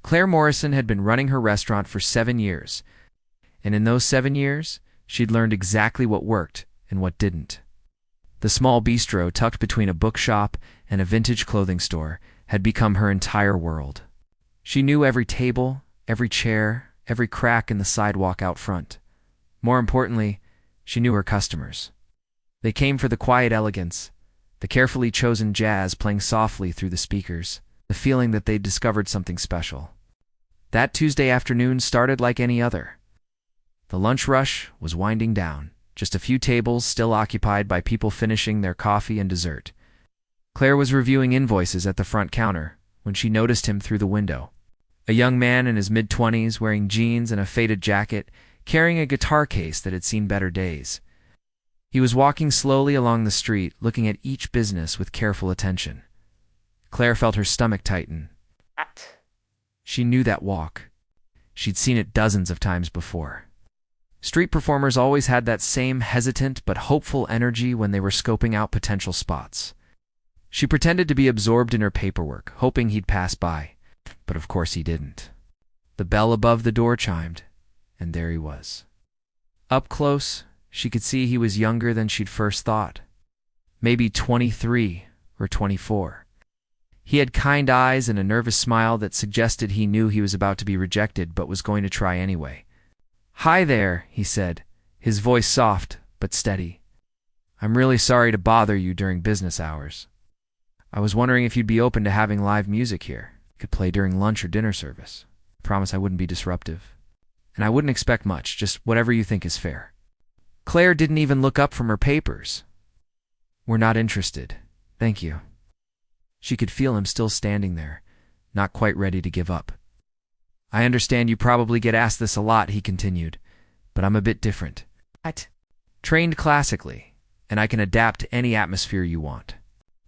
Claire Morrison had been running her restaurant for 7 years, and in those 7 years, she'd learned exactly what worked and what didn't. The small bistro tucked between a bookshop and a vintage clothing store had become her entire world. She knew every table, every chair, every crack in the sidewalk out front. More importantly, she knew her customers. They came for the quiet elegance, the carefully chosen jazz playing softly through the speakers, the feeling that they'd discovered something special. That Tuesday afternoon started like any other. The lunch rush was winding down, just a few tables still occupied by people finishing their coffee and dessert. Claire was reviewing invoices at the front counter when she noticed him through the window. A young man in his mid-20s wearing jeans and a faded jacket, carrying a guitar case that had seen better days. He was walking slowly along the street, looking at each business with careful attention. Claire felt her stomach tighten. She knew that walk. She'd seen it dozens of times before. Street performers always had that same hesitant but hopeful energy when they were scoping out potential spots. She pretended to be absorbed in her paperwork, hoping he'd pass by, but of course he didn't. The bell above the door chimed, and there he was. Up close, she could see he was younger than she'd first thought. Maybe 23 or 24. He had kind eyes and a nervous smile that suggested he knew he was about to be rejected but was going to try anyway. "Hi there," he said, his voice soft but steady. "I'm really sorry to bother you during business hours. I was wondering if you'd be open to having live music here. I could play during lunch or dinner service. I promise I wouldn't be disruptive. And I wouldn't expect much, just whatever you think is fair." Claire didn't even look up from her papers. "We're not interested. Thank you." She could feel him still standing there, not quite ready to give up. "I understand you probably get asked this a lot," he continued, "but I'm a bit different. Trained classically, and I can adapt to any atmosphere you want.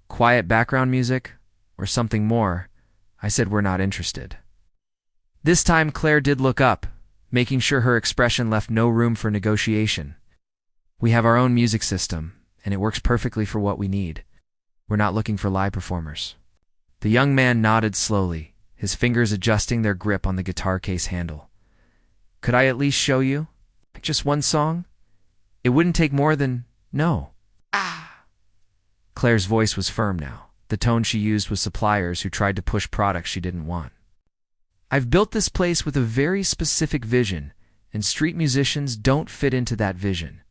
Quiet background music, or something more, I said we're not interested." This time Claire did look up, making sure her expression left no room for negotiation. "We have our own music system, and it works perfectly for what we need. We're not looking for live performers." The young man nodded slowly, his fingers adjusting their grip on the guitar case handle. "Could I at least show you? Just one song? It wouldn't take more than— No." Claire's voice was firm now, the tone she used with suppliers who tried to push products she didn't want. "I've built this place with a very specific vision, and street musicians don't fit into that vision.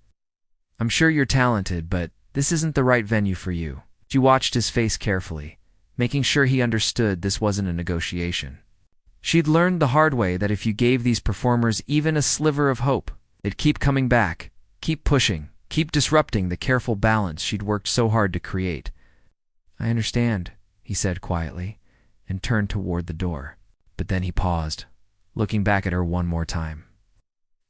I'm sure you're talented, but this isn't the right venue for you." She watched his face carefully, making sure he understood this wasn't a negotiation. She'd learned the hard way that if you gave these performers even a sliver of hope, they'd keep coming back, keep pushing, keep disrupting the careful balance she'd worked so hard to create. "I understand," he said quietly, and turned toward the door. But then he paused, looking back at her one more time.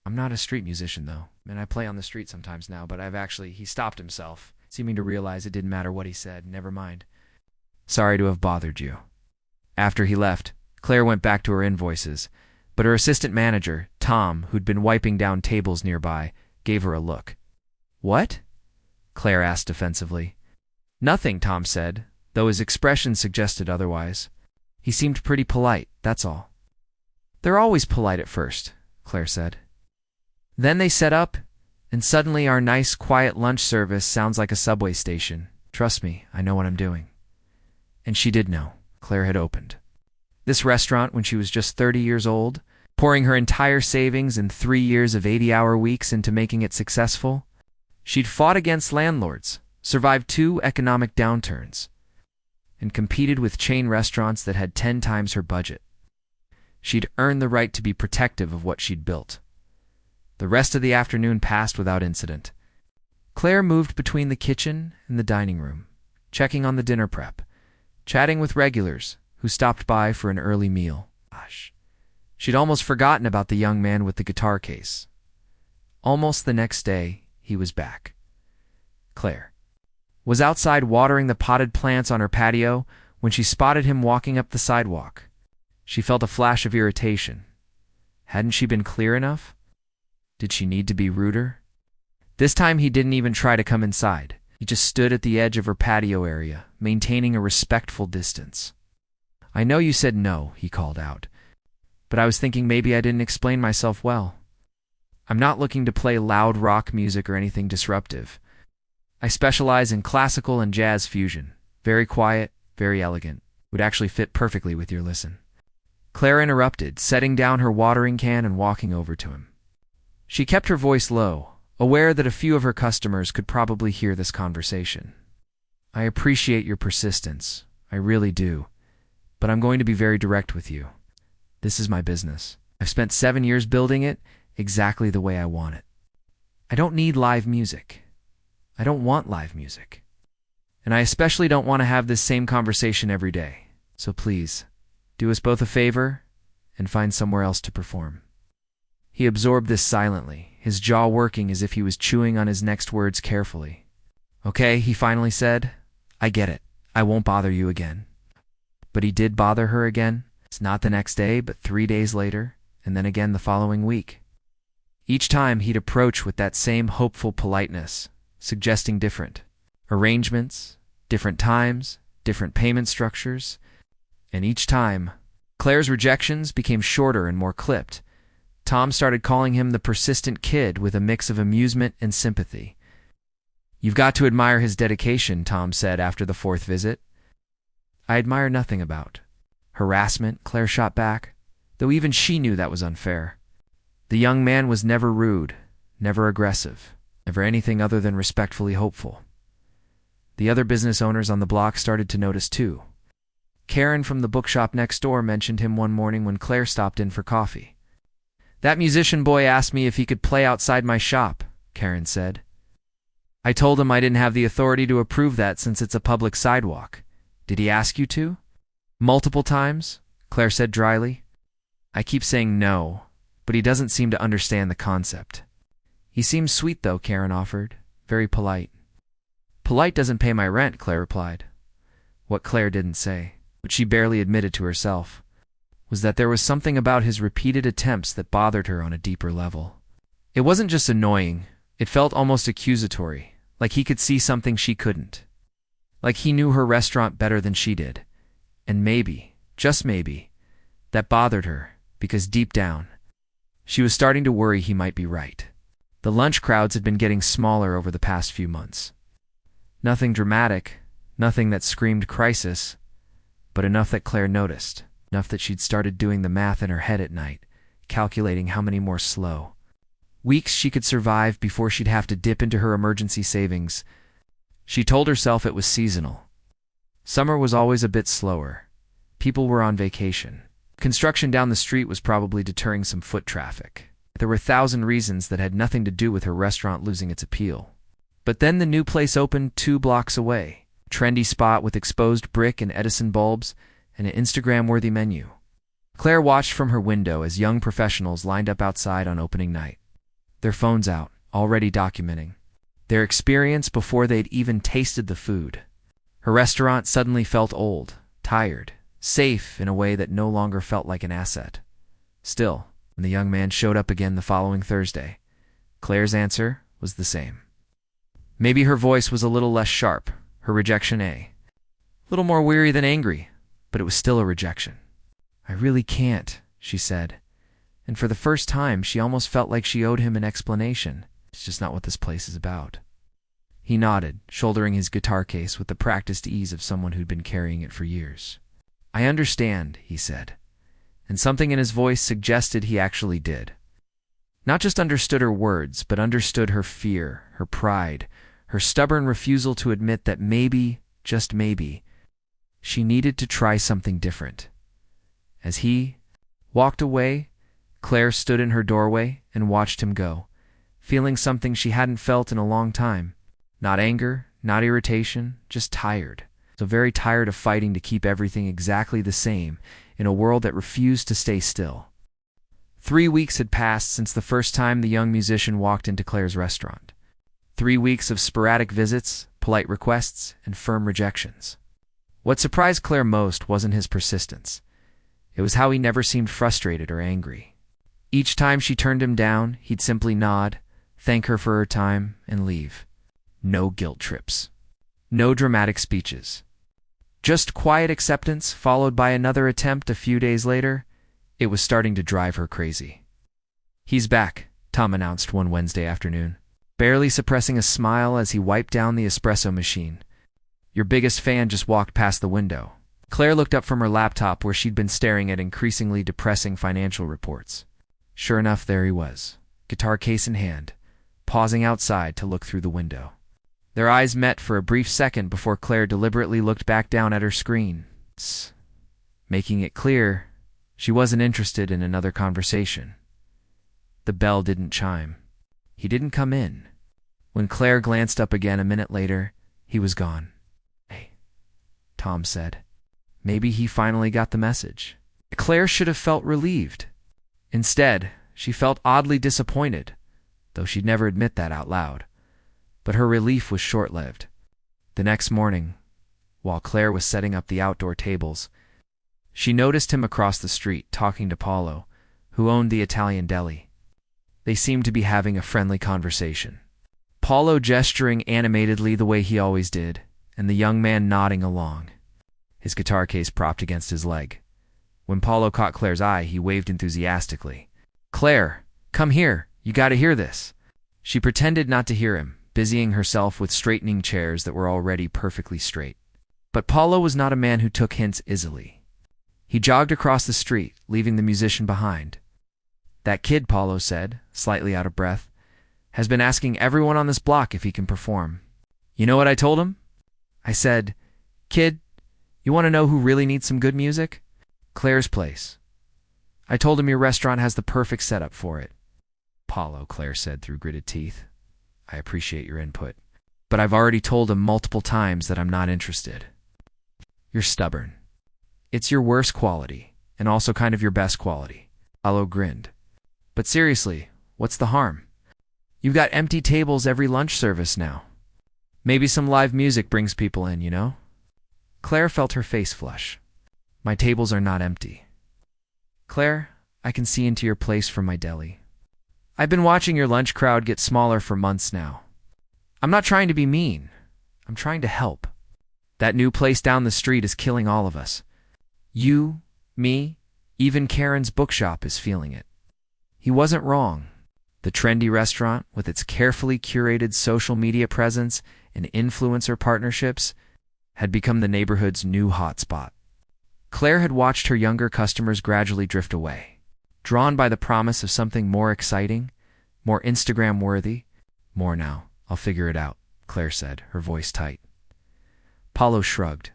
"I'm not a street musician, though, and I play on the street sometimes now, but He stopped himself, seeming to realize it didn't matter what he said. "Never mind. Sorry to have bothered you." After he left, Claire went back to her invoices, but her assistant manager, Tom, who'd been wiping down tables nearby, gave her a look. "What?" Claire asked defensively. "Nothing," Tom said, though his expression suggested otherwise. "He seemed pretty polite, that's all." "They're always polite at first," Claire said. "Then they set up, and suddenly our nice, quiet lunch service sounds like a subway station. Trust me, I know what I'm doing." And she did know. Claire had opened this restaurant when she was just 30 years old, pouring her entire savings and 3 years of 80-hour weeks into making it successful. She'd fought against landlords, survived 2 economic downturns, and competed with chain restaurants that had 10 times her budget. She'd earned the right to be protective of what she'd built. The rest of the afternoon passed without incident. Claire moved between the kitchen and the dining room, checking on the dinner prep, chatting with regulars who stopped by for an early meal. Gosh, she'd almost forgotten about the young man with the guitar case. Almost the next day, he was back. Claire was outside watering the potted plants on her patio when she spotted him walking up the sidewalk. She felt a flash of irritation. Hadn't she been clear enough? Did she need to be ruder? This time he didn't even try to come inside. He just stood at the edge of her patio area, maintaining a respectful distance. "I know you said no," he called out, but I was thinking maybe I didn't explain myself well. I'm not looking to play loud rock music or anything disruptive. I specialize in classical and jazz fusion. Very quiet, very elegant. Would actually fit perfectly with your listen." Claire interrupted, setting down her watering can and walking over to him. She kept her voice low, aware that a few of her customers could probably hear this conversation. "I appreciate your persistence. I really do. But I'm going to be very direct with you. This is my business. I've spent 7 years building it exactly the way I want it. I don't need live music. I don't want live music. And I especially don't want to have this same conversation every day. So please, do us both a favor and find somewhere else to perform." He absorbed this silently, his jaw working as if he was chewing on his next words carefully. "Okay," he finally said. "I get it. I won't bother you again." But he did bother her again. It's not the next day, but 3 days later, and then again the following week. Each time he'd approach with that same hopeful politeness, suggesting different arrangements, different times, different payment structures, and each time, Claire's rejections became shorter and more clipped. Tom started calling him the persistent kid with a mix of amusement and sympathy. "You've got to admire his dedication," Tom said after the 4th visit. "I admire nothing about harassment," Claire shot back, though even she knew that was unfair. The young man was never rude, never aggressive, never anything other than respectfully hopeful. The other business owners on the block started to notice too. Karen from the bookshop next door mentioned him one morning when Claire stopped in for coffee. "That musician boy asked me if he could play outside my shop," Karen said. "I told him I didn't have the authority to approve that since it's a public sidewalk. Did he ask you to?" "Multiple times," Claire said dryly. "I keep saying no, but he doesn't seem to understand the concept." "He seems sweet though," Karen offered. "Very polite." "Polite doesn't pay my rent," Claire replied. What Claire didn't say, which she barely admitted to herself, was that there was something about his repeated attempts that bothered her on a deeper level. It wasn't just annoying, it felt almost accusatory, like he could see something she couldn't. Like he knew her restaurant better than she did. And maybe, just maybe, that bothered her, because deep down, she was starting to worry he might be right. The lunch crowds had been getting smaller over the past few months. Nothing dramatic, nothing that screamed crisis, but enough that Claire noticed, enough that she'd started doing the math in her head at night, calculating how many more slow weeks she could survive before she'd have to dip into her emergency savings. She told herself it was seasonal. Summer was always a bit slower. People were on vacation. Construction down the street was probably deterring some foot traffic. There were 1,000 reasons that had nothing to do with her restaurant losing its appeal. But then the new place opened 2 blocks away. Trendy spot with exposed brick and Edison bulbs and an Instagram-worthy menu. Claire watched from her window as young professionals lined up outside on opening night. Their phones out, already documenting their experience before they'd even tasted the food. Her restaurant suddenly felt old, tired, safe in a way that no longer felt like an asset. Still, when the young man showed up again the following Thursday, Claire's answer was the same. Maybe her voice was a little less sharp, her rejection a little more weary than angry, but it was still a rejection. "I really can't," she said, and for the first time she almost felt like she owed him an explanation. It's just not what this place is about. He nodded, shouldering his guitar case with the practiced ease of someone who'd been carrying it for years. "I understand," he said, and something in his voice suggested he actually did. Not just understood her words, but understood her fear, her pride, her stubborn refusal to admit that maybe, just maybe, she needed to try something different. As he walked away, Claire stood in her doorway and watched him go, feeling something she hadn't felt in a long time. Not anger, not irritation, just tired. So very tired of fighting to keep everything exactly the same in a world that refused to stay still. 3 weeks had passed since the first time the young musician walked into Claire's restaurant. 3 weeks of sporadic visits, polite requests, and firm rejections. What surprised Claire most wasn't his persistence. It was how he never seemed frustrated or angry. Each time she turned him down, he'd simply nod, thank her for her time, and leave. No guilt trips. No dramatic speeches. Just quiet acceptance followed by another attempt a few days later, It was starting to drive her crazy. "He's back," Tom announced one Wednesday afternoon, barely suppressing a smile as he wiped down the espresso machine. "Your biggest fan just walked past the window." Claire looked up from her laptop where she'd been staring at increasingly depressing financial reports. Sure enough, there he was, guitar case in hand, pausing outside to look through the window. Their eyes met for a brief second before Claire deliberately looked back down at her screen, making it clear she wasn't interested in another conversation. The bell didn't chime. He didn't come in. When Claire glanced up again a minute later, he was gone. "Hey," Tom said. Maybe he finally got the message. Claire should have felt relieved. Instead, she felt oddly disappointed, though she'd never admit that out loud. But her relief was short-lived. The next morning, while Claire was setting up the outdoor tables, she noticed him across the street talking to Paulo, who owned the Italian deli. They seemed to be having a friendly conversation. Paulo gesturing animatedly the way he always did, and the young man nodding along, his guitar case propped against his leg. When Paulo caught Claire's eye, he waved enthusiastically. "Claire, come here, you gotta hear this." She pretended not to hear him, busying herself with straightening chairs that were already perfectly straight. But Paulo was not a man who took hints easily. He jogged across the street, leaving the musician behind. "That kid," Paulo said, slightly out of breath, "has been asking everyone on this block if he can perform. You know what I told him? I said, 'Kid, you want to know who really needs some good music? Claire's place.' I told him your restaurant has the perfect setup for it." "Paulo," Claire said through gritted teeth, "I appreciate your input, but I've already told him multiple times that I'm not interested." "You're stubborn. It's your worst quality, and also kind of your best quality." Paulo grinned. "But seriously, what's the harm? You've got empty tables every lunch service now. Maybe some live music brings people in, you know?" Claire felt her face flush. "My tables are not empty. Claire, I can see into your place from my deli. I've been watching your lunch crowd get smaller for months now. I'm not trying to be mean. I'm trying to help. That new place down the street is killing all of us. You, me, even Karen's bookshop is feeling it." He wasn't wrong. The trendy restaurant, with its carefully curated social media presence and influencer partnerships, had become the neighborhood's new hotspot. Claire had watched her younger customers gradually drift away, drawn by the promise of something more exciting, more Instagram-worthy. "More now. I'll figure it out," Claire said, her voice tight. Paulo shrugged.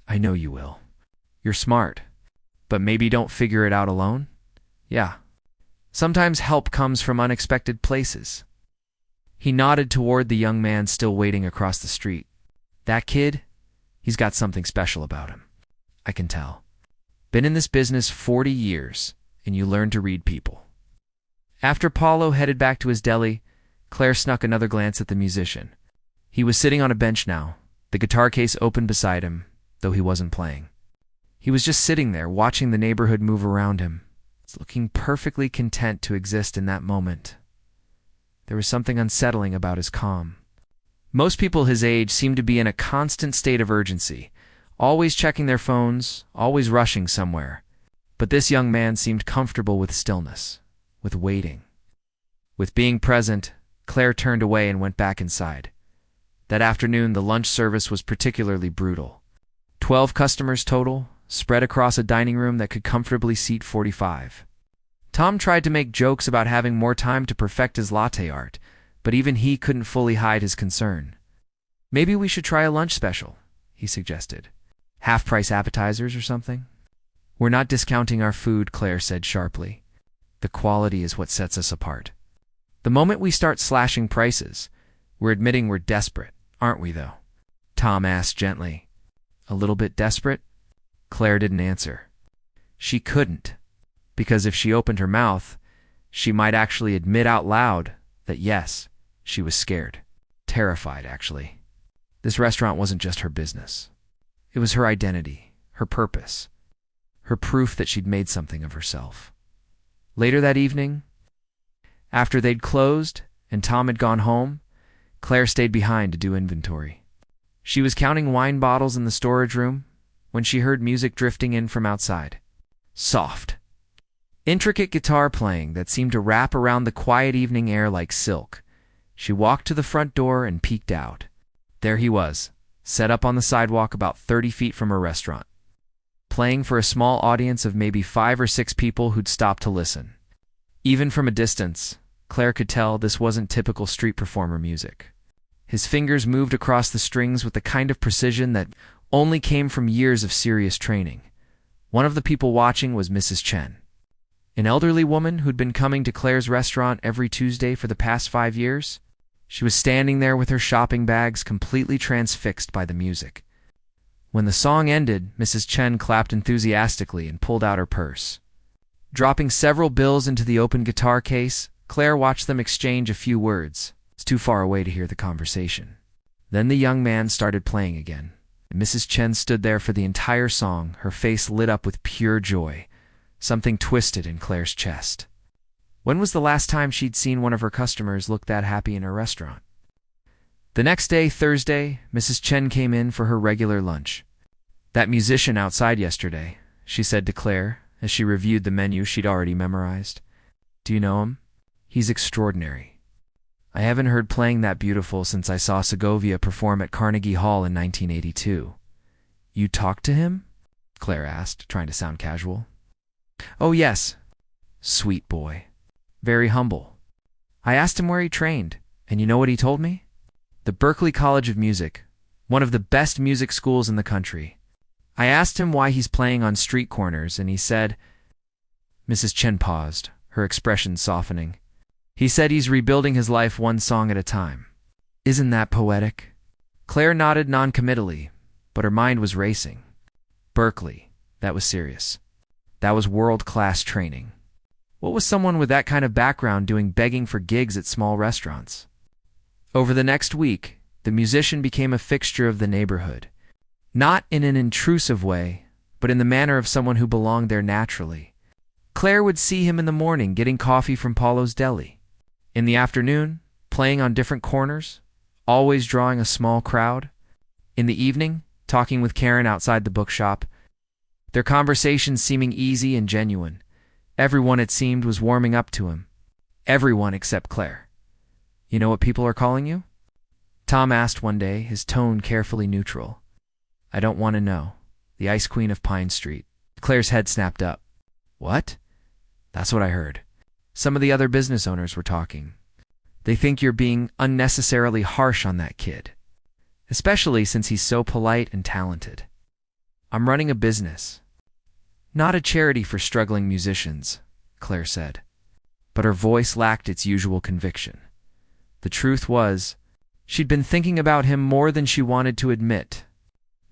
"I know you will. You're smart. But maybe don't figure it out alone? Yeah. Sometimes help comes from unexpected places." He nodded toward the young man still waiting across the street. "That kid? He's got something special about him. I can tell. Been in this business 40 years, and you learn to read people." After Paulo headed back to his deli, Claire snuck another glance at the musician. He was sitting on a bench now, the guitar case open beside him, though he wasn't playing. He was just sitting there, watching the neighborhood move around him, looking perfectly content to exist in that moment. There was something unsettling about his calm. Most people his age seemed to be in a constant state of urgency, always checking their phones, always rushing somewhere. But this young man seemed comfortable with stillness, with waiting. With being present, Claire turned away and went back inside. That afternoon, the lunch service was particularly brutal. 12 customers total, spread across a dining room that could comfortably seat 45. Tom tried to make jokes about having more time to perfect his latte art, but even he couldn't fully hide his concern. "Maybe we should try a lunch special," he suggested. "Half-price appetizers or something?" "We're not discounting our food," Claire said sharply. "The quality is what sets us apart. The moment we start slashing prices, we're admitting we're desperate, aren't we, though?" Tom asked gently. "A little bit desperate?" Claire didn't answer. She couldn't, because if she opened her mouth, she might actually admit out loud that yes, she was scared. Terrified, actually. This restaurant wasn't just her business. It was her identity, her purpose, her proof that she'd made something of herself. Later that evening, after they'd closed and Tom had gone home, Claire stayed behind to do inventory. She was counting wine bottles in the storage room when she heard music drifting in from outside. Soft, Intricate guitar playing that seemed to wrap around the quiet evening air like silk. She walked to the front door and peeked out. There he was, set up on the sidewalk about 30 feet from her restaurant, playing for a small audience of maybe 5 or 6 people who'd stopped to listen. Even from a distance, Claire could tell this wasn't typical street performer music. His fingers moved across the strings with the kind of precision that only came from years of serious training. One of the people watching was Mrs. Chen, an elderly woman who'd been coming to Claire's restaurant every Tuesday for the past 5 years. She was standing there with her shopping bags, completely transfixed by the music. When the song ended, Mrs. Chen clapped enthusiastically and pulled out her purse. Dropping several bills into the open guitar case, Claire watched them exchange a few words. It's too far away to hear the conversation. Then the young man started playing again, and Mrs. Chen stood there for the entire song, her face lit up with pure joy. Something twisted in Claire's chest. When was the last time she'd seen one of her customers look that happy in her restaurant? The next day, Thursday, Mrs. Chen came in for her regular lunch. "That musician outside yesterday," she said to Claire as she reviewed the menu she'd already memorized. "Do you know him? He's extraordinary. I haven't heard playing that beautiful since I saw Segovia perform at Carnegie Hall in 1982. You talked to him?" Claire asked, trying to sound casual. "Oh, yes. Sweet boy. Very humble. I asked him where he trained, and you know what he told me? The Berklee College of Music, one of the best music schools in the country. I asked him why he's playing on street corners, and he said—" Mrs. Chen paused, her expression softening. "He said he's rebuilding his life one song at a time. Isn't that poetic?" Claire nodded noncommittally, but her mind was racing. Berklee, that was serious. That was world-class training. What was someone with that kind of background doing begging for gigs at small restaurants? Over the next week, the musician became a fixture of the neighborhood. Not in an intrusive way, but in the manner of someone who belonged there naturally. Claire would see him in the morning getting coffee from Paulo's Deli. In the afternoon, playing on different corners, always drawing a small crowd. In the evening, talking with Karen outside the bookshop, their conversations seeming easy and genuine. Everyone, it seemed, was warming up to him. Everyone except Claire. "You know what people are calling you?" Tom asked one day, his tone carefully neutral. "I don't want to know. The Ice Queen of Pine Street." Claire's head snapped up. "What?" "That's what I heard. Some of the other business owners were talking. They think you're being unnecessarily harsh on that kid, especially since he's so polite and talented. I'm running a business. Not a charity for struggling musicians," Claire said. But her voice lacked its usual conviction. The truth was, she'd been thinking about him more than she wanted to admit.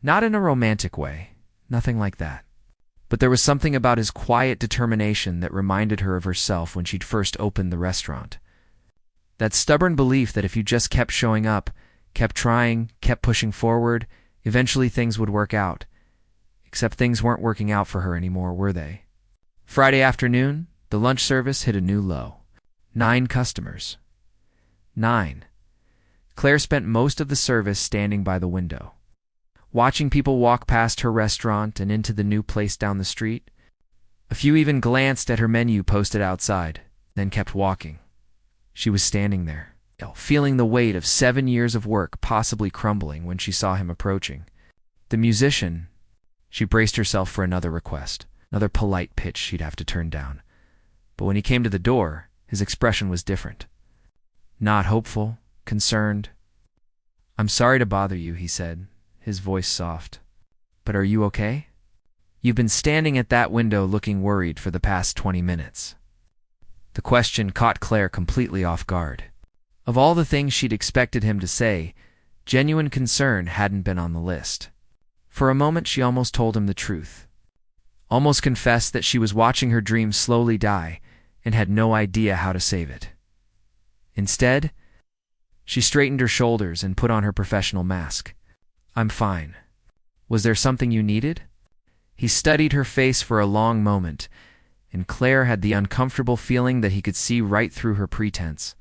Not in a romantic way, nothing like that. But there was something about his quiet determination that reminded her of herself when she'd first opened the restaurant. That stubborn belief that if you just kept showing up, kept trying, kept pushing forward, eventually things would work out. Except things weren't working out for her anymore, were they? Friday afternoon, the lunch service hit a new low. 9 customers. 9. Claire spent most of the service standing by the window, watching people walk past her restaurant and into the new place down the street. A few even glanced at her menu posted outside, then kept walking. She was standing there, feeling the weight of 7 years of work possibly crumbling when she saw him approaching. The musician. She braced herself for another request, another polite pitch she'd have to turn down. But when he came to the door, his expression was different. Not hopeful, concerned. "I'm sorry to bother you," he said, his voice soft. "But are you okay? You've been standing at that window looking worried for the past 20 minutes. The question caught Claire completely off guard. Of all the things she'd expected him to say, genuine concern hadn't been on the list. For a moment, she almost told him the truth. Almost confessed that she was watching her dream slowly die and had no idea how to save it. Instead, she straightened her shoulders and put on her professional mask. "I'm fine. Was there something you needed?" He studied her face for a long moment, and Claire had the uncomfortable feeling that he could see right through her pretense.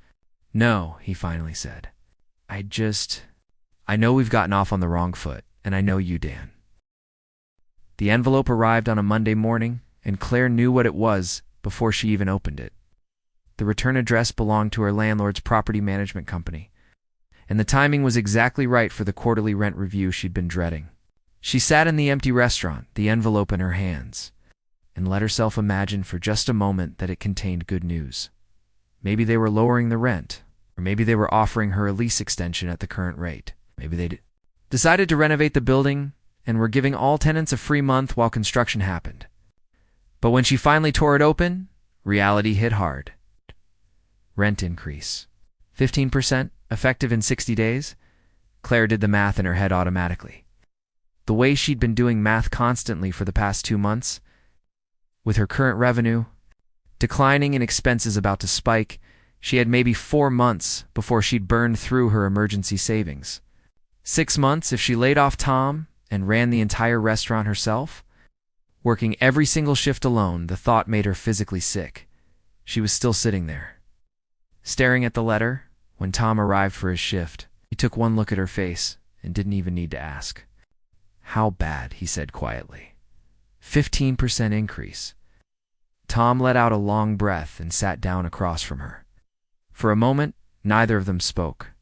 "No," he finally said. I know we've gotten off on the wrong foot, and I know you, Dan." The envelope arrived on a Monday morning, and Claire knew what it was before she even opened it. The return address belonged to her landlord's property management company, and the timing was exactly right for the quarterly rent review she'd been dreading. She sat in the empty restaurant, the envelope in her hands, and let herself imagine for just a moment that it contained good news. Maybe they were lowering the rent, or maybe they were offering her a lease extension at the current rate. Maybe they'd decided to renovate the building and were giving all tenants a free month while construction happened. But when she finally tore it open, reality hit hard. Rent increase. 15%, effective in 60 days? Claire did the math in her head automatically. The way she'd been doing math constantly for the past 2 months, with her current revenue declining and expenses about to spike, she had maybe 4 months before she'd burned through her emergency savings. 6 months if she laid off Tom and ran the entire restaurant herself? Working every single shift alone, the thought made her physically sick. She was still sitting there, staring at the letter, when Tom arrived for his shift. He took one look at her face and didn't even need to ask. "How bad?" he said quietly. 15% increase. Tom let out a long breath and sat down across from her. For a moment, neither of them spoke.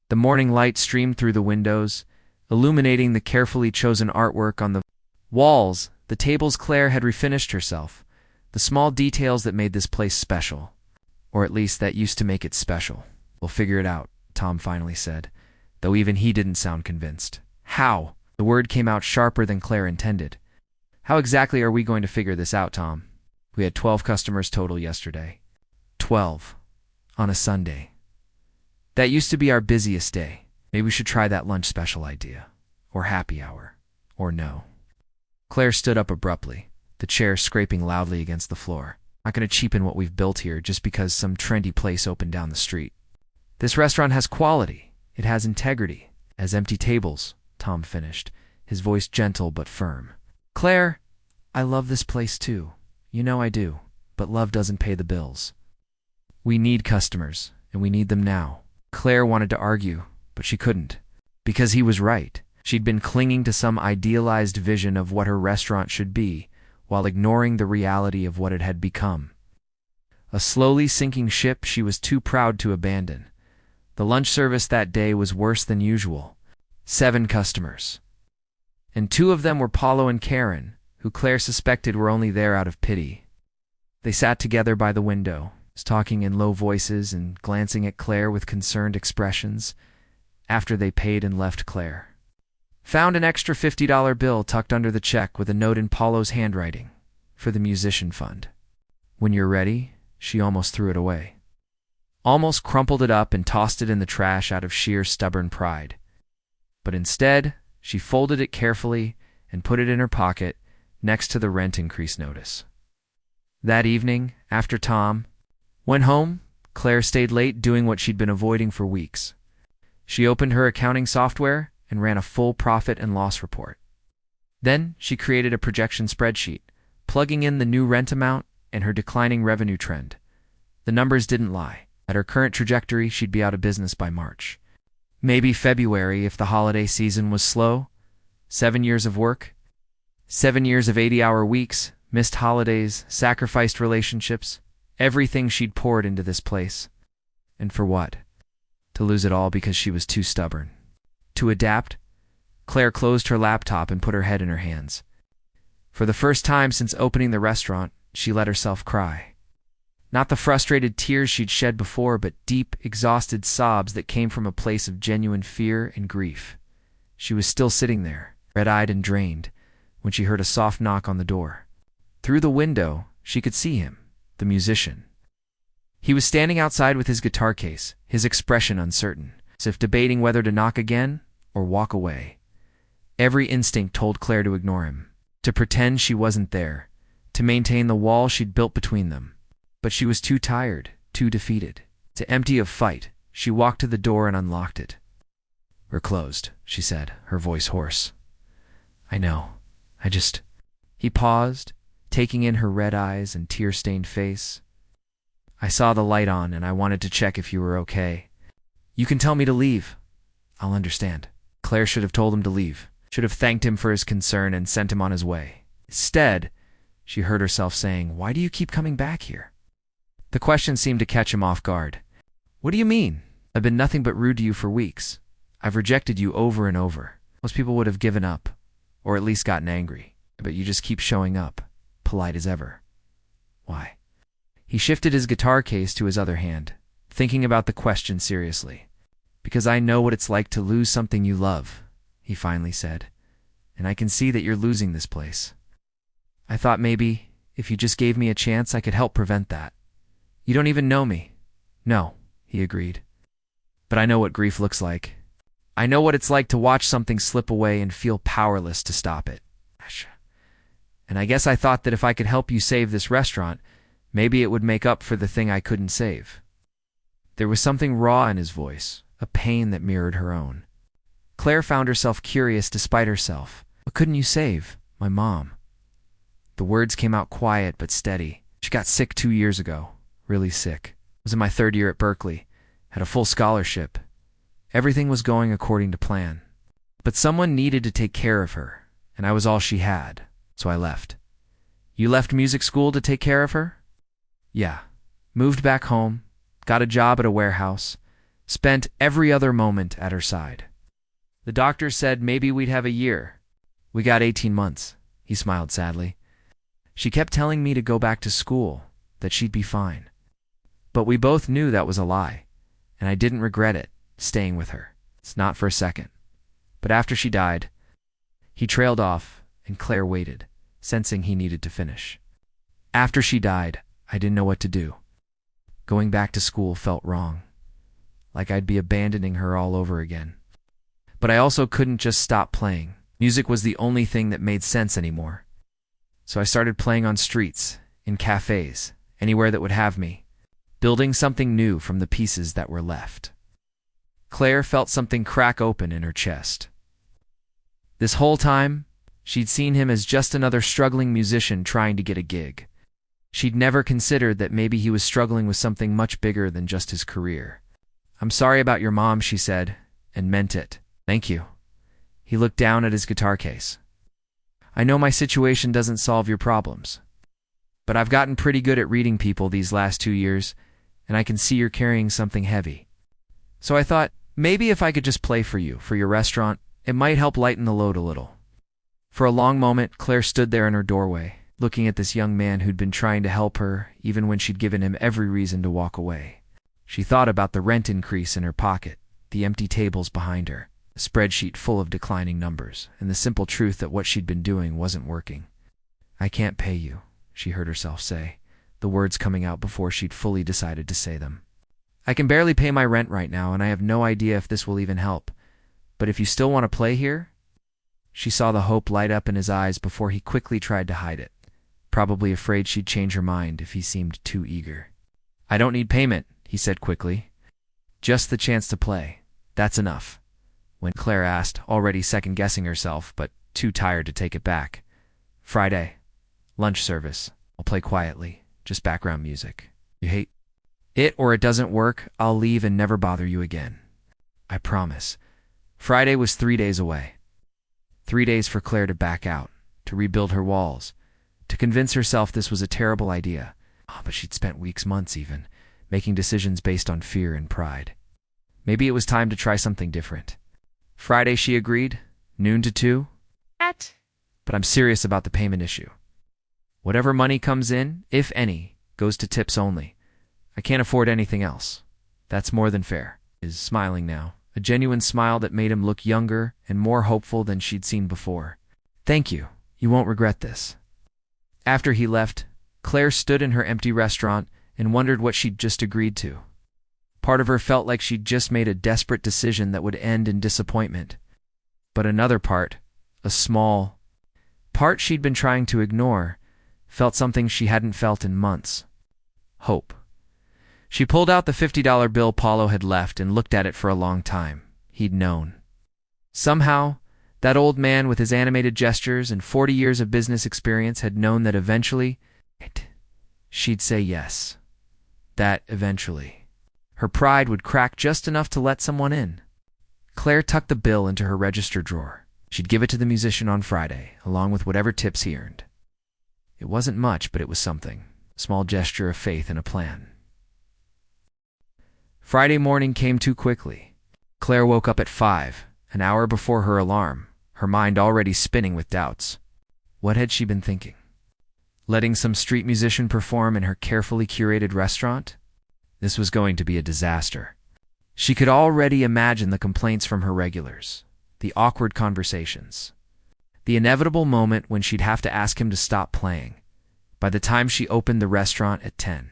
The morning light streamed through the windows, illuminating the carefully chosen artwork on the walls, the tables Claire had refinished herself, the small details that made this place special. Or at least that used to make it special. "We'll figure it out," Tom finally said, though even he didn't sound convinced. "How?" The word came out sharper than Claire intended. "How exactly are we going to figure this out, Tom? We had 12 customers total yesterday." 12. On a Sunday. That used to be our busiest day. Maybe we should try that lunch special idea. Or happy hour. Or no. Claire stood up abruptly, the chair scraping loudly against the floor. "Not going to cheapen what we've built here just because some trendy place opened down the street. This restaurant has quality. It has integrity. It has empty tables," Tom finished, his voice gentle but firm. "Claire, I love this place too. You know I do. But love doesn't pay the bills. We need customers, and we need them now." Claire wanted to argue, but she couldn't. Because he was right. She'd been clinging to some idealized vision of what her restaurant should be, while ignoring the reality of what it had become. A slowly sinking ship she was too proud to abandon. The lunch service that day was worse than usual. 7 customers. And 2 of them were Paulo and Karen, who Claire suspected were only there out of pity. They sat together by the window, talking in low voices and glancing at Claire with concerned expressions, after they paid and left Claire. Found an extra $50 bill tucked under the check with a note in Paulo's handwriting, for the musician fund. "When you're ready," she almost threw it away. Almost crumpled it up and tossed it in the trash out of sheer stubborn pride. But instead, she folded it carefully and put it in her pocket next to the rent increase notice. That evening, after Tom went home, Claire stayed late doing what she'd been avoiding for weeks. She opened her accounting software and ran a full profit and loss report. Then she created a projection spreadsheet, plugging in the new rent amount and her declining revenue trend. The numbers didn't lie. At her current trajectory, she'd be out of business by March. Maybe February if the holiday season was slow. 7 years of work. 7 years of 80-hour weeks, missed holidays, sacrificed relationships, everything she'd poured into this place. And for what? To lose it all because she was too stubborn. To adapt? Claire closed her laptop and put her head in her hands. For the first time since opening the restaurant, she let herself cry. Not the frustrated tears she'd shed before, but deep, exhausted sobs that came from a place of genuine fear and grief. She was still sitting there, red-eyed and drained, when she heard a soft knock on the door. Through the window, she could see him, the musician. He was standing outside with his guitar case, his expression uncertain, as if debating whether to knock again or walk away. Every instinct told Claire to ignore him, to pretend she wasn't there, to maintain the wall she'd built between them. But she was too tired, too defeated. To empty of fight, she walked to the door and unlocked it. "We're closed," she said, her voice hoarse. "I know. He paused, taking in her red eyes and tear-stained face. "I saw the light on and I wanted to check if you were okay. You can tell me to leave. I'll understand." Claire should have told him to leave, should have thanked him for his concern and sent him on his way. Instead, she heard herself saying. Why do you keep coming back here? The question seemed to catch him off guard. What do you mean? I've been nothing but rude to you for weeks. I've rejected you over and over. Most people would have given up, or at least gotten angry. But you just keep showing up, polite as ever. Why? He shifted his guitar case to his other hand, thinking about the question seriously. Because I know what it's like to lose something you love, he finally said. And I can see that you're losing this place. I thought maybe, if you just gave me a chance, I could help prevent that. You don't even know me. No, he agreed. But I know what grief looks like. I know what it's like to watch something slip away and feel powerless to stop it. And I guess I thought that if I could help you save this restaurant, maybe it would make up for the thing I couldn't save. There was something raw in his voice, a pain that mirrored her own. Claire found herself curious despite herself. What couldn't you save? My mom. The words came out quiet but steady. She got sick 2 years ago. Really sick. I was in my 3rd year at Berkeley. Had a full scholarship. Everything was going according to plan. But someone needed to take care of her, and I was all she had, so I left. You left music school to take care of her? Yeah. Moved back home, got a job at a warehouse, spent every other moment at her side. The doctor said maybe we'd have a year. We got 18 months. He smiled sadly. She kept telling me to go back to school, that she'd be fine. But we both knew that was a lie, and I didn't regret it, staying with her. It's not for a second. But after she died, he trailed off, and Claire waited, sensing he needed to finish. After she died, I didn't know what to do. Going back to school felt wrong, like I'd be abandoning her all over again. But I also couldn't just stop playing. Music was the only thing that made sense anymore. So I started playing on streets, in cafes, anywhere that would have me, building something new from the pieces that were left. Claire felt something crack open in her chest. This whole time, she'd seen him as just another struggling musician trying to get a gig. She'd never considered that maybe he was struggling with something much bigger than just his career. I'm sorry about your mom, she said, and meant it. Thank you. He looked down at his guitar case. I know my situation doesn't solve your problems, but I've gotten pretty good at reading people these last 2 years, and I can see you're carrying something heavy. So I thought, maybe if I could just play for you, for your restaurant, it might help lighten the load a little. For a long moment, Claire stood there in her doorway, looking at this young man who'd been trying to help her, even when she'd given him every reason to walk away. She thought about the rent increase in her pocket, the empty tables behind her, a spreadsheet full of declining numbers, and the simple truth that what she'd been doing wasn't working. I can't pay you, she heard herself say, the words coming out before she'd fully decided to say them. I can barely pay my rent right now, and I have no idea if this will even help. But if you still want to play here? She saw the hope light up in his eyes before he quickly tried to hide it, probably afraid she'd change her mind if he seemed too eager. I don't need payment, he said quickly. Just the chance to play. That's enough. When Claire asked, already second-guessing herself, but too tired to take it back. Friday. Lunch service. I'll play quietly. Just background music. You hate it or it doesn't work, I'll leave and never bother you again. I promise. Friday was 3 days away. 3 days for Claire to back out, to rebuild her walls, to convince herself this was a terrible idea. But she'd spent weeks, months even, making decisions based on fear and pride. Maybe it was time to try something different. Friday, she agreed. Noon to 2. But I'm serious about the payment issue. Whatever money comes in, if any, goes to tips only. I can't afford anything else. That's more than fair. Is smiling now, a genuine smile that made him look younger and more hopeful than she'd seen before. Thank you. You won't regret this. After he left, Claire stood in her empty restaurant and wondered what she'd just agreed to. Part of her felt like she'd just made a desperate decision that would end in disappointment. But another part, a small part she'd been trying to ignore, felt something she hadn't felt in months. Hope. She pulled out the $50 bill Paulo had left and looked at it for a long time. He'd known. Somehow, that old man with his animated gestures and 40 years of business experience had known that eventually, she'd say yes. That eventually. Her pride would crack just enough to let someone in. Claire tucked the bill into her register drawer. She'd give it to the musician on Friday, along with whatever tips he earned. It wasn't much, but it was something. A small gesture of faith and a plan. Friday morning came too quickly. Claire woke up at 5, an hour before her alarm, her mind already spinning with doubts. What had she been thinking? Letting some street musician perform in her carefully curated restaurant? This was going to be a disaster. She could already imagine the complaints from her regulars, the awkward conversations, the inevitable moment when she'd have to ask him to stop playing. By the time she opened the restaurant at 10,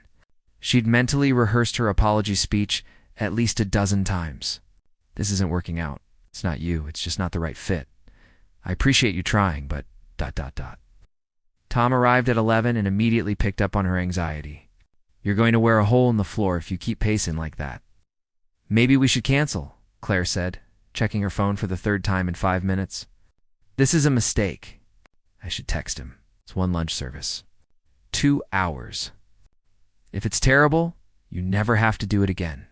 she'd mentally rehearsed her apology speech at least a dozen times. This isn't working out. It's not you. It's just not the right fit. I appreciate you trying, but ... Tom arrived at 11 and immediately picked up on her anxiety. You're going to wear a hole in the floor if you keep pacing like that. Maybe we should cancel, Claire said, checking her phone for the third time in 5 minutes. This is a mistake. I should text him. It's one lunch service. 2 hours. If it's terrible, you never have to do it again.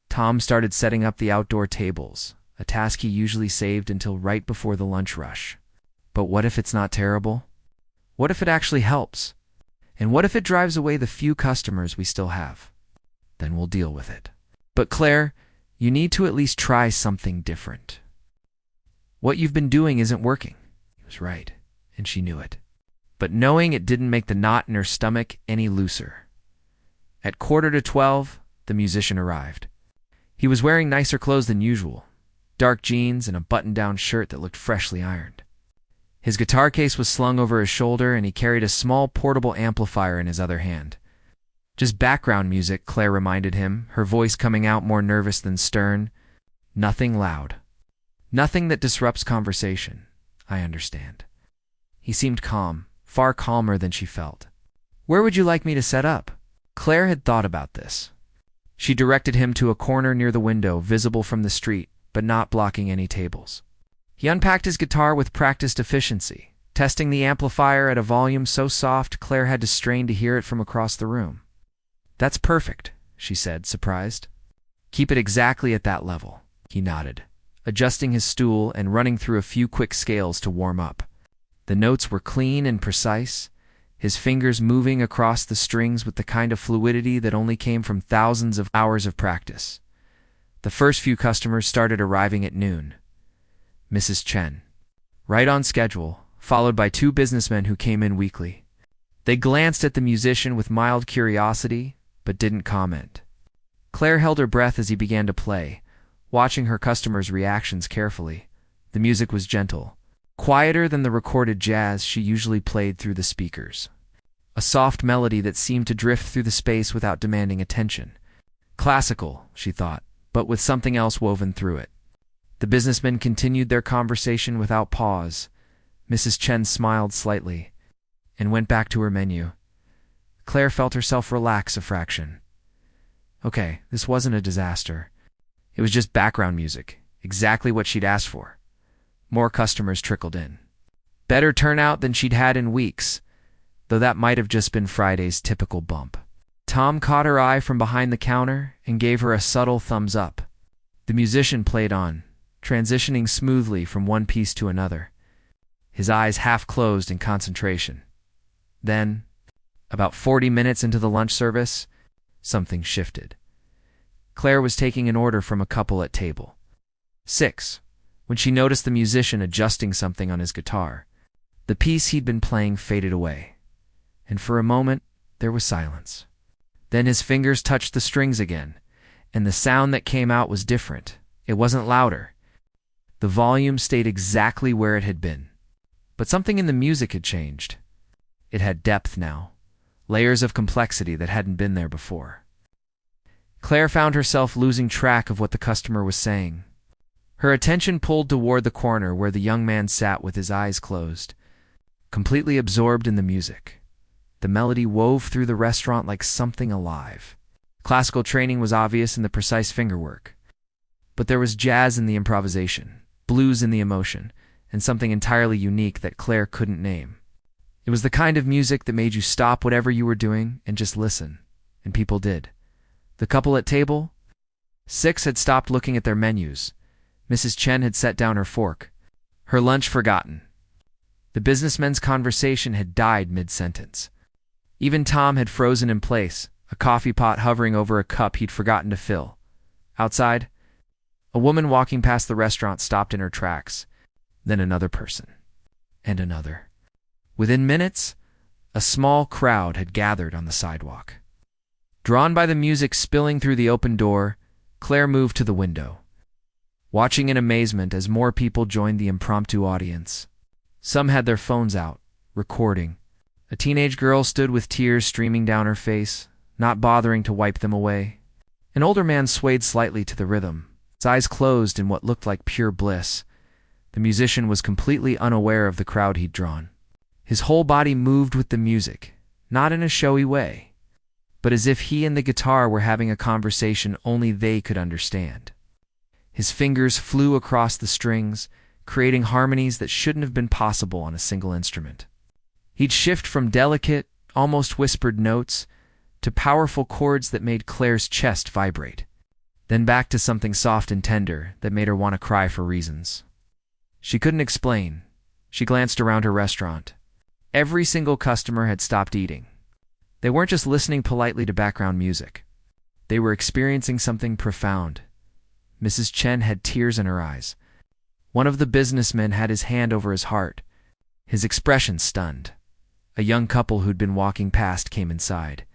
Tom started setting up the outdoor tables, a task he usually saved until right before the lunch rush. But what if it's not terrible? What if it actually helps? And what if it drives away the few customers we still have? Then we'll deal with it. But Claire, you need to at least try something different. What you've been doing isn't working. He was right, and she knew it. But knowing it didn't make the knot in her stomach any looser. At 11:45, the musician arrived. He was wearing nicer clothes than usual, dark jeans and a button-down shirt that looked freshly ironed. His guitar case was slung over his shoulder, and he carried a small portable amplifier in his other hand. Just background music, Claire reminded him, her voice coming out more nervous than stern. Nothing loud. Nothing that disrupts conversation. I understand. He seemed calm, far calmer than she felt. Where would you like me to set up? Claire had thought about this. She directed him to a corner near the window, visible from the street, but not blocking any tables. He unpacked his guitar with practiced efficiency, testing the amplifier at a volume so soft Claire had to strain to hear it from across the room. That's perfect, she said, surprised. Keep it exactly at that level. He nodded, adjusting his stool and running through a few quick scales to warm up. The notes were clean and precise, his fingers moving across the strings with the kind of fluidity that only came from thousands of hours of practice. The first few customers started arriving at noon. Mrs. Chen, right on schedule, followed by 2 businessmen who came in weekly. They glanced at the musician with mild curiosity, but didn't comment. Claire held her breath as he began to play, watching her customers' reactions carefully. The music was gentle, quieter than the recorded jazz she usually played through the speakers. A soft melody that seemed to drift through the space without demanding attention. Classical, she thought, but with something else woven through it. The businessmen continued their conversation without pause. Mrs. Chen smiled slightly and went back to her menu. Claire felt herself relax a fraction. Okay, this wasn't a disaster. It was just background music, exactly what she'd asked for. More customers trickled in. Better turnout than she'd had in weeks, though that might have just been Friday's typical bump. Tom caught her eye from behind the counter and gave her a subtle thumbs up. The musician played on, transitioning smoothly from one piece to another, his eyes half closed in concentration. Then, about 40 minutes into the lunch service, something shifted. Claire was taking an order from a couple at table 6 when she noticed the musician adjusting something on his guitar. The piece he'd been playing faded away, and for a moment there was silence. Then his fingers touched the strings again, and the sound that came out was different. It wasn't louder. The volume stayed exactly where it had been. But something in the music had changed. It had depth now, layers of complexity that hadn't been there before. Claire found herself losing track of what the customer was saying. Her attention pulled toward the corner where the young man sat with his eyes closed, completely absorbed in the music. The melody wove through the restaurant like something alive. Classical training was obvious in the precise fingerwork, but there was jazz in the improvisation, blues in the emotion, and something entirely unique that Claire couldn't name. It was the kind of music that made you stop whatever you were doing and just listen, and people did. The couple at table 6 had stopped looking at their menus. Mrs. Chen had set down her fork, her lunch forgotten. The businessmen's conversation had died mid-sentence. Even Tom had frozen in place, a coffee pot hovering over a cup he'd forgotten to fill. Outside, a woman walking past the restaurant stopped in her tracks. Then another person. And another. Within minutes, a small crowd had gathered on the sidewalk. Drawn by the music spilling through the open door, Claire moved to the window, watching in amazement as more people joined the impromptu audience. Some had their phones out, recording. A teenage girl stood with tears streaming down her face, not bothering to wipe them away. An older man swayed slightly to the rhythm, his eyes closed in what looked like pure bliss. The musician was completely unaware of the crowd he'd drawn. His whole body moved with the music, not in a showy way, but as if he and the guitar were having a conversation only they could understand. His fingers flew across the strings, creating harmonies that shouldn't have been possible on a single instrument. He'd shift from delicate, almost whispered notes to powerful chords that made Claire's chest vibrate, then back to something soft and tender that made her want to cry for reasons she couldn't explain. She glanced around her restaurant. Every single customer had stopped eating. They weren't just listening politely to background music. They were experiencing something profound. Mrs. Chen had tears in her eyes. One of the businessmen had his hand over his heart, his expression stunned. A young couple who'd been walking past came inside.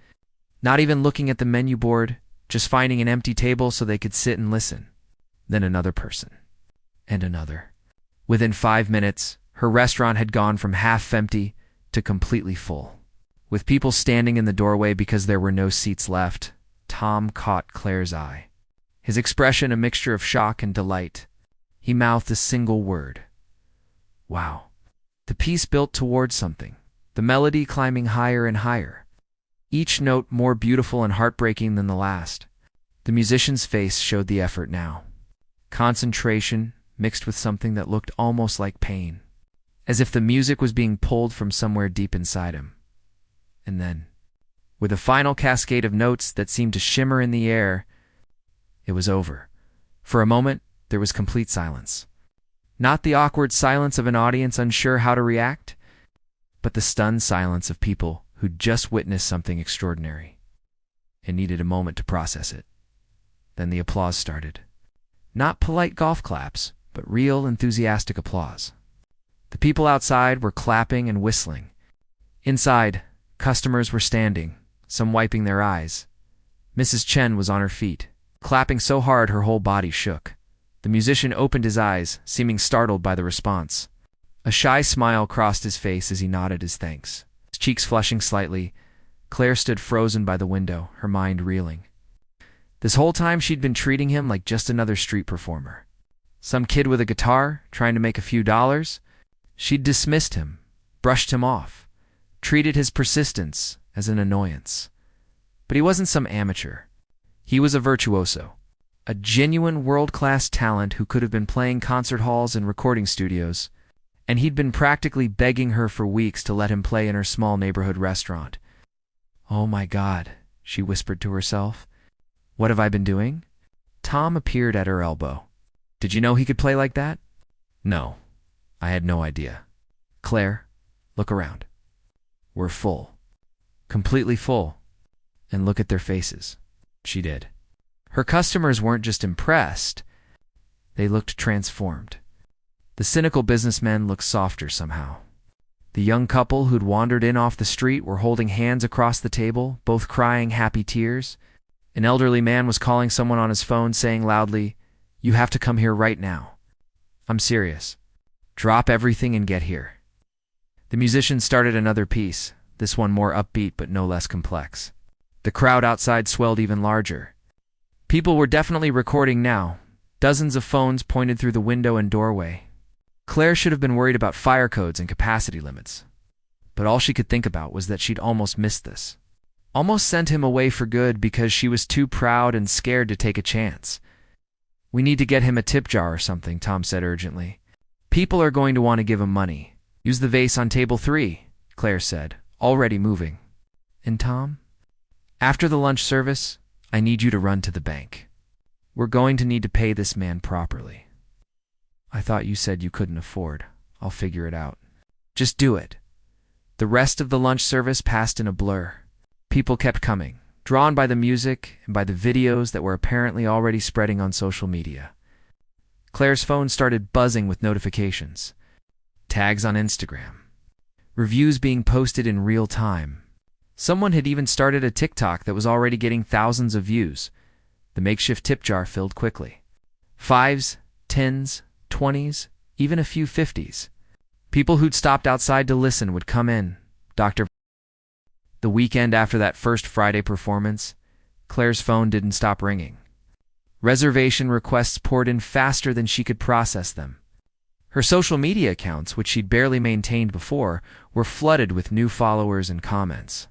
Not even looking at the menu board, just finding an empty table so they could sit and listen. Then another person. And another. Within 5 minutes, her restaurant had gone from half empty to completely full. With people standing in the doorway because there were no seats left, Tom caught Claire's eye. His expression a mixture of shock and delight. He mouthed a single word. Wow. The piece built towards something, the melody climbing higher and higher, each note more beautiful and heartbreaking than the last. The musician's face showed the effort now. Concentration mixed with something that looked almost like pain, as if the music was being pulled from somewhere deep inside him. And then, with a final cascade of notes that seemed to shimmer in the air, it was over. For a moment, there was complete silence. Not the awkward silence of an audience unsure how to react, but the stunned silence of people who'd just witnessed something extraordinary and needed a moment to process it. Then the applause started. Not polite golf claps, but real, enthusiastic applause. The people outside were clapping and whistling. Inside, customers were standing, some wiping their eyes. Mrs. Chen was on her feet, clapping so hard her whole body shook. The musician opened his eyes, seeming startled by the response. A shy smile crossed his face as he nodded his thanks. His cheeks flushing slightly, Claire stood frozen by the window, her mind reeling. This whole time she'd been treating him like just another street performer. Some kid with a guitar, trying to make a few dollars. She'd dismissed him, brushed him off, treated his persistence as an annoyance. But he wasn't some amateur. He was a virtuoso, a genuine world-class talent who could have been playing concert halls and recording studios, and he'd been practically begging her for weeks to let him play in her small neighborhood restaurant. "Oh my God," she whispered to herself. "What have I been doing?" Tom appeared at her elbow. "Did you know he could play like that?" "No, I had no idea." "Claire, look around. We're full. Completely full. And look at their faces." She did. Her customers weren't just impressed. They looked transformed. The cynical businessmen looked softer somehow. The young couple who'd wandered in off the street were holding hands across the table, both crying happy tears. An elderly man was calling someone on his phone, saying loudly, "You have to come here right now. I'm serious. Drop everything and get here." The musician started another piece, this one more upbeat but no less complex. The crowd outside swelled even larger. People were definitely recording now. Dozens of phones pointed through the window and doorway. Claire should have been worried about fire codes and capacity limits. But all she could think about was that she'd almost missed this. Almost sent him away for good because she was too proud and scared to take a chance. "We need to get him a tip jar or something," Tom said urgently. "People are going to want to give him money." "Use the vase on table 3, Claire said, already moving. "And Tom, after the lunch service, I need you to run to the bank. We're going to need to pay this man properly." "I thought you said you couldn't afford. I'll figure it out." Just do it. The rest of the lunch service passed in a blur. People kept coming, drawn by the music and by the videos that were apparently already spreading on social media. Claire's phone started buzzing with notifications. Tags on Instagram. Reviews being posted in real time. Someone had even started a TikTok that was already getting thousands of views. The makeshift tip jar filled quickly. 5s, 10s, 20s, even a few 50s. People who'd stopped outside to listen would come in. The weekend after that first Friday performance, Claire's phone didn't stop ringing. Reservation requests poured in faster than she could process them. Her social media accounts, which she'd barely maintained before, were flooded with new followers and comments.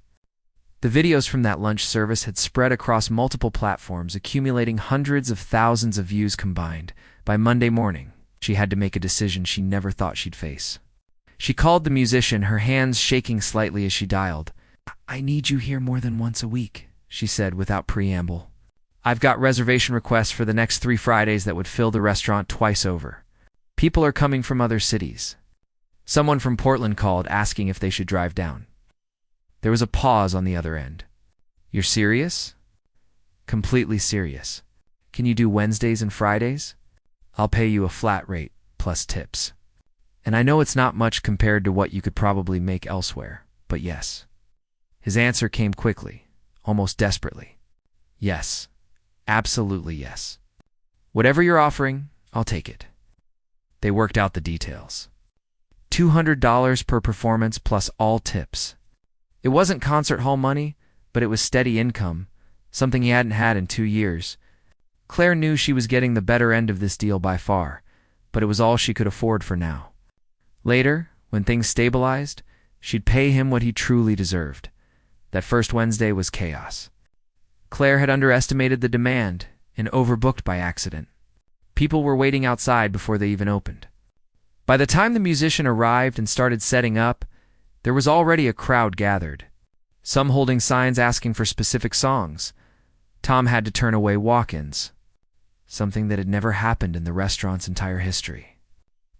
The videos from that lunch service had spread across multiple platforms, accumulating hundreds of thousands of views combined. By Monday morning, she had to make a decision she never thought she'd face. She called the musician, her hands shaking slightly as she dialed. "I need you here more than once a week," she said without preamble. "I've got reservation requests for the next 3 Fridays that would fill the restaurant twice over. People are coming from other cities." Someone from Portland called, asking if they should drive down. There was a pause on the other end. "You're serious?" "Completely serious. Can you do Wednesdays and Fridays? I'll pay you a flat rate, plus tips. And I know it's not much compared to what you could probably make elsewhere, but yes." His answer came quickly, almost desperately. "Yes. Absolutely yes. Whatever you're offering, I'll take it." They worked out the details. $200 per performance plus all tips. It wasn't concert hall money, but it was steady income, something he hadn't had in 2 years. Claire knew she was getting the better end of this deal by far, but it was all she could afford for now. Later, when things stabilized, she'd pay him what he truly deserved. That first Wednesday was chaos. Claire had underestimated the demand and overbooked by accident. People were waiting outside before they even opened. By the time the musician arrived and started setting up, there was already a crowd gathered, some holding signs asking for specific songs. Tom had to turn away walk-ins, something that had never happened in the restaurant's entire history.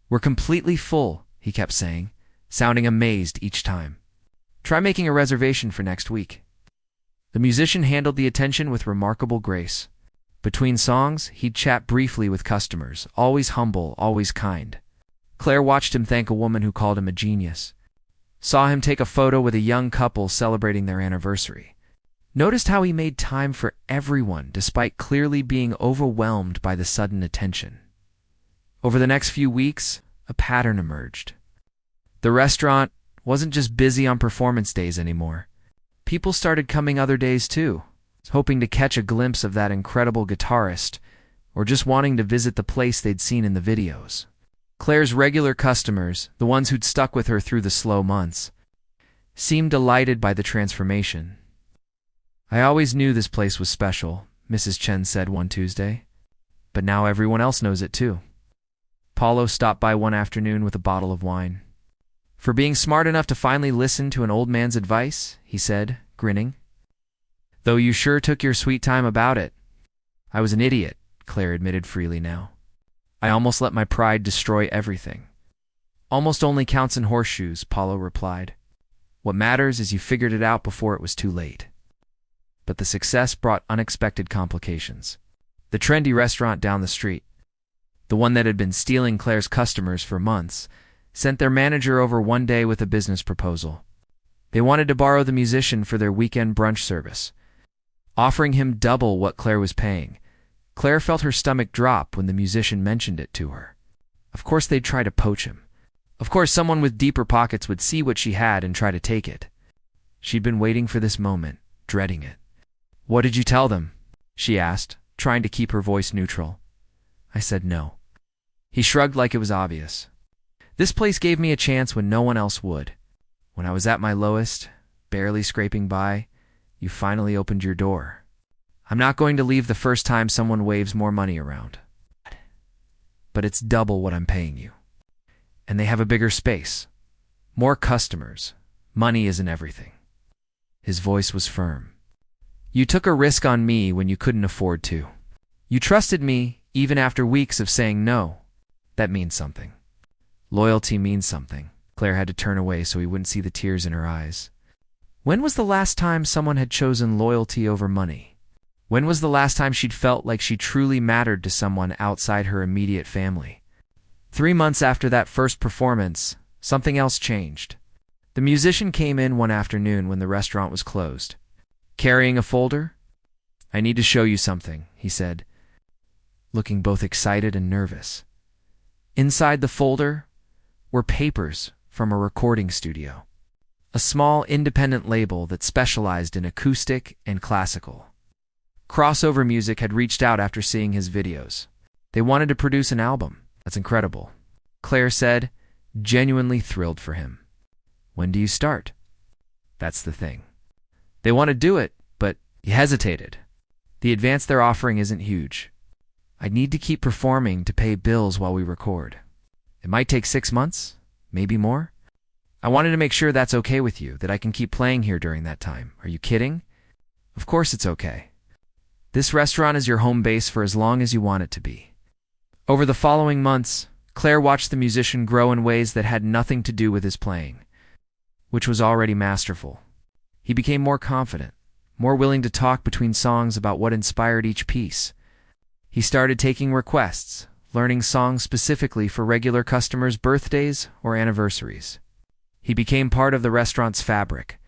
"We're completely full," he kept saying, sounding amazed each time. "Try making a reservation for next week." The musician handled the attention with remarkable grace. Between songs, he'd chat briefly with customers, always humble, always kind. Claire watched him thank a woman who called him a genius. Saw him take a photo with a young couple celebrating their anniversary. Noticed how he made time for everyone despite clearly being overwhelmed by the sudden attention. Over the next few weeks, a pattern emerged. The restaurant wasn't just busy on performance days anymore. People started coming other days too, hoping to catch a glimpse of that incredible guitarist, or just wanting to visit the place they'd seen in the videos. Claire's regular customers, the ones who'd stuck with her through the slow months, seemed delighted by the transformation. "I always knew this place was special," Mrs. Chen said one Tuesday. "But now everyone else knows it too." Paulo stopped by one afternoon with a bottle of wine. "For being smart enough to finally listen to an old man's advice," he said, grinning. "Though you sure took your sweet time about it." "I was an idiot," Claire admitted freely now. "I almost let my pride destroy everything." "Almost only counts in horseshoes," Paulo replied. "What matters is you figured it out before it was too late." But the success brought unexpected complications. The trendy restaurant down the street, the one that had been stealing Claire's customers for months, sent their manager over one day with a business proposal. They wanted to borrow the musician for their weekend brunch service, offering him double what Claire was paying. Claire felt her stomach drop when the musician mentioned it to her. Of course they'd try to poach him. Of course someone with deeper pockets would see what she had and try to take it. She'd been waiting for this moment, dreading it. "What did you tell them?" she asked, trying to keep her voice neutral. "I said no." He shrugged like it was obvious. "This place gave me a chance when no one else would. When I was at my lowest, barely scraping by, you finally opened your door. I'm not going to leave the first time someone waves more money around. But it's double what I'm paying you. And they have a bigger space. More customers. Money isn't everything." His voice was firm. "You took a risk on me when you couldn't afford to. You trusted me even after weeks of saying no. That means something. Loyalty means something." Claire had to turn away so he wouldn't see the tears in her eyes. When was the last time someone had chosen loyalty over money? When was the last time she'd felt like she truly mattered to someone outside her immediate family? 3 months after that first performance, something else changed. The musician came in one afternoon when the restaurant was closed. Carrying a folder? "I need to show you something," he said, looking both excited and nervous. Inside the folder were papers from a recording studio, a small independent label that specialized in acoustic and classical. Crossover Music had reached out after seeing his videos. They wanted to produce an album. "That's incredible," Claire said, genuinely thrilled for him. "When do you start?" "That's the thing. They want to do it, but," he hesitated, "the advance they're offering isn't huge. I'd need to keep performing to pay bills while we record. It might take 6 months, maybe more. I wanted to make sure that's okay with you, that I can keep playing here during that time. Are you kidding?" "Of course it's okay. This restaurant is your home base for as long as you want it to be." Over the following months, Claire watched the musician grow in ways that had nothing to do with his playing, which was already masterful. He became more confident, more willing to talk between songs about what inspired each piece. He started taking requests, learning songs specifically for regular customers' birthdays or anniversaries. He became part of the restaurant's fabric.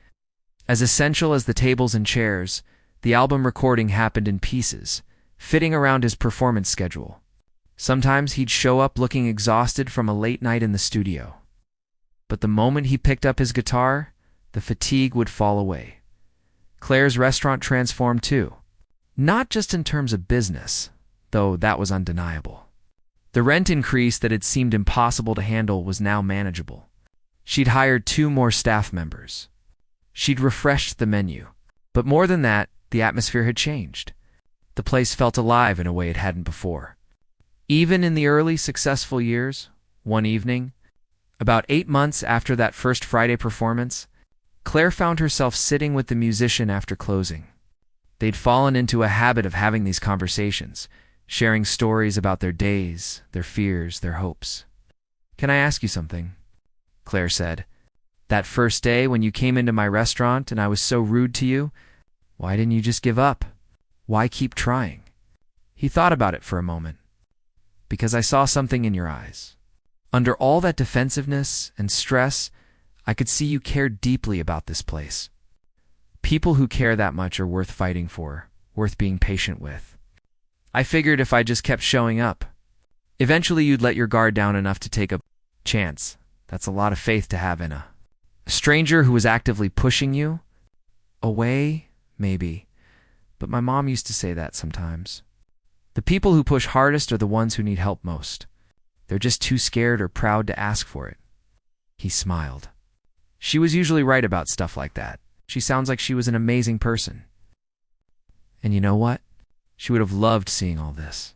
As essential as the tables and chairs, the album recording happened in pieces, fitting around his performance schedule. Sometimes he'd show up looking exhausted from a late night in the studio. But the moment he picked up his guitar, the fatigue would fall away. Claire's restaurant transformed too. Not just in terms of business, though that was undeniable. The rent increase that had seemed impossible to handle was now manageable. She'd hired 2 more staff members. She'd refreshed the menu. But more than that, the atmosphere had changed. The place felt alive in a way it hadn't before. Even in the early successful years, one evening, about 8 months after that first Friday performance, Claire found herself sitting with the musician after closing. They'd fallen into a habit of having these conversations, sharing stories about their days, their fears, their hopes. "Can I ask you something?" Claire said. "That first day when you came into my restaurant and I was so rude to you, why didn't you just give up? Why keep trying?" He thought about it for a moment. "Because I saw something in your eyes. Under all that defensiveness and stress, I could see you cared deeply about this place. People who care that much are worth fighting for, worth being patient with. I figured if I just kept showing up, eventually you'd let your guard down enough to take a chance. That's a lot of faith to have in a stranger who was actively pushing you away, maybe. But my mom used to say that sometimes. The people who push hardest are the ones who need help most. They're just too scared or proud to ask for it." He smiled. She was usually right about stuff like that. She sounds like she was an amazing person. And you know what? She would have loved seeing all this.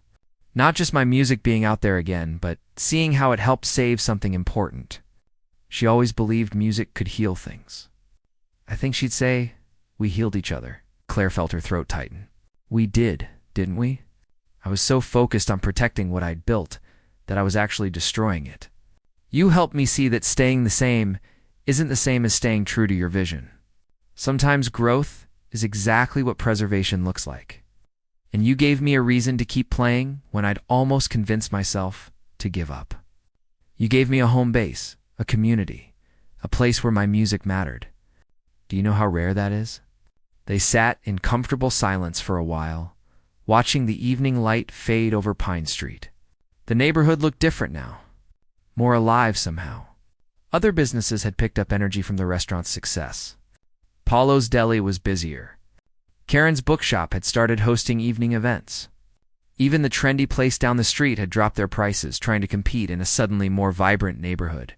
Not just my music being out there again, but seeing how it helped save something important. She always believed music could heal things. I think she'd say, "We healed each other." Claire felt her throat tighten. "We did, didn't we? I was so focused on protecting what I'd built that I was actually destroying it. You helped me see that staying the same isn't the same as staying true to your vision. Sometimes growth is exactly what preservation looks like. And you gave me a reason to keep playing when I'd almost convinced myself to give up. You gave me a home base, a community, a place where my music mattered. Do you know how rare that is?" They sat in comfortable silence for a while, watching the evening light fade over Pine Street. The neighborhood looked different now, more alive somehow. Other businesses had picked up energy from the restaurant's success. Paulo's Deli was busier. Karen's bookshop had started hosting evening events. Even the trendy place down the street had dropped their prices, trying to compete in a suddenly more vibrant neighborhood.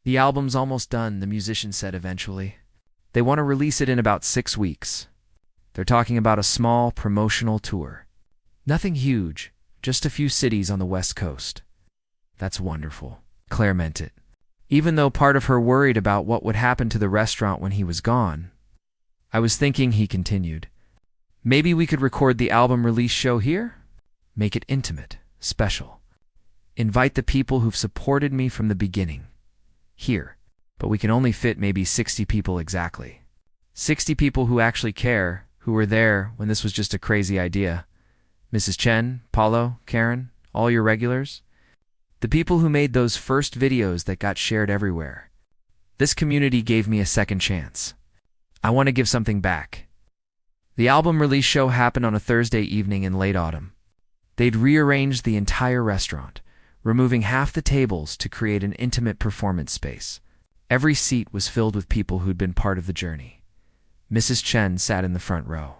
"The album's almost done," the musician said eventually. "They want to release it in about 6 weeks. They're talking about a small promotional tour. Nothing huge, just a few cities on the West Coast." "That's wonderful." Claire meant it. Even though part of her worried about what would happen to the restaurant when he was gone. "I was thinking," he continued, "maybe we could record the album release show here? Make it intimate, special. Invite the people who've supported me from the beginning. here. But we can only fit maybe 60 people exactly. 60 people who actually care, who were there when this was just a crazy idea. Mrs. Chen, Paulo, Karen, all your regulars. The people who made those first videos that got shared everywhere. This community gave me a second chance. I want to give something back. The album release show happened on a Thursday evening in late autumn. They'd rearranged the entire restaurant, removing half the tables to create an intimate performance space. Every seat was filled with people who'd been part of the journey. Mrs. Chen sat in the front row.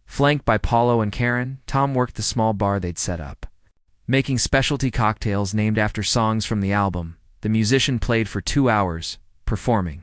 Flanked by Paulo and Karen, Tom worked the small bar they'd set up. Making specialty cocktails named after songs from the album, the musician played for 2 hours, performing.